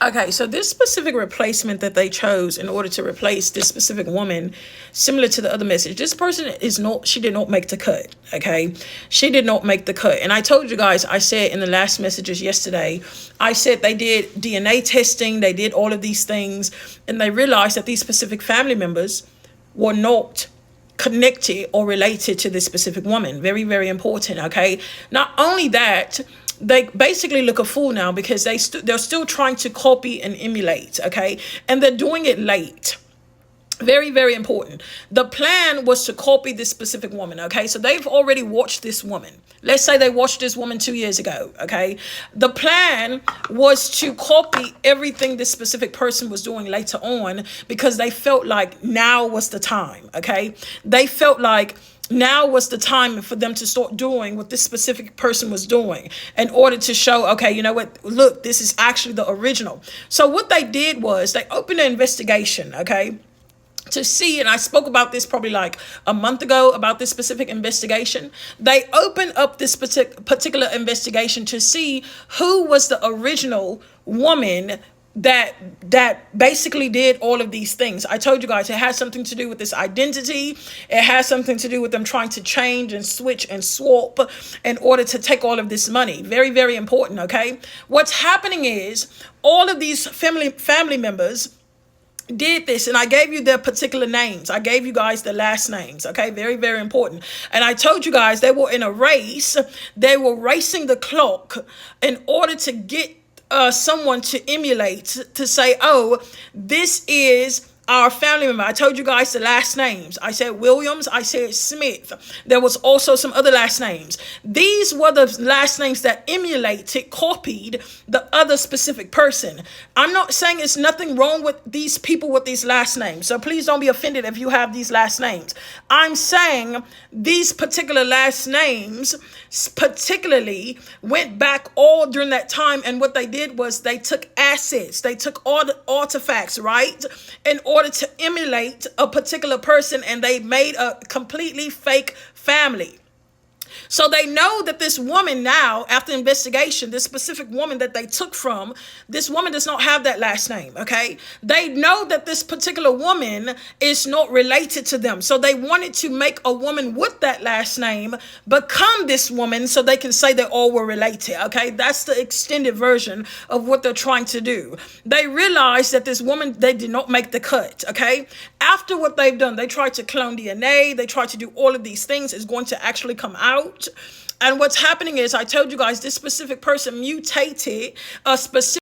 Okay, so this specific replacement that they chose in order to replace this specific woman, similar to the other message, this person is not, she did not make the cut. Okay, she did not make the cut. And I told you guys, I said in the last messages yesterday, I said they did DNA testing, they did all of these things, and they realized that these specific family members were not connected or related to this specific woman. Very, very important. Okay, not only that, they basically look a fool now because they're still trying to copy and emulate. Okay, and they're doing it late. Very, very important. The plan was to copy this specific woman. Okay, so they've already watched this woman. Let's say they watched this woman 2 years ago. Okay, the plan was to copy everything this specific person was doing later on because they felt like now was the time. Okay, they felt like now was the time for them to start doing what this specific person was doing in order to show, okay, you know what, look, this is actually the original. So what they did was they opened an investigation, okay, to see, and I spoke about this probably like a month ago about this specific investigation. They opened up this particular investigation to see who was the original woman that basically did all of these things. I told you guys it has something to do with this identity. It has something to do with them trying to change and switch and swap in order to take all of this money. Very, very important, okay? What's happening is all of these family members did this, and I gave you their particular names. I gave you guys the last names, okay? Very, very important. And I told you guys they were in a race. They were racing the clock in order to get someone to emulate, to say, oh, this is our family member. I told you guys the last names. I said Williams. I said Smith. There was also some other last names. These were the last names that emulated, copied the other specific person. I'm not saying it's nothing wrong with these people with these last names. So please don't be offended if you have these last names. I'm saying these particular last names particularly went back all during that time. And what they did was they took assets. They took all the artifacts, right? In order to emulate a particular person, and they made a completely fake family. So they know that this woman now, after investigation, this specific woman that they took from, this woman does not have that last name, okay? They know that this particular woman is not related to them. So they wanted to make a woman with that last name become this woman so they can say they all were related, okay? That's the extended version of what they're trying to do. They realized that this woman, they did not make the cut, okay? After what they've done, they tried to clone DNA. They tried to do all of these things. It's going to actually come out. And what's happening is, I told you guys, this specific person mutated a specific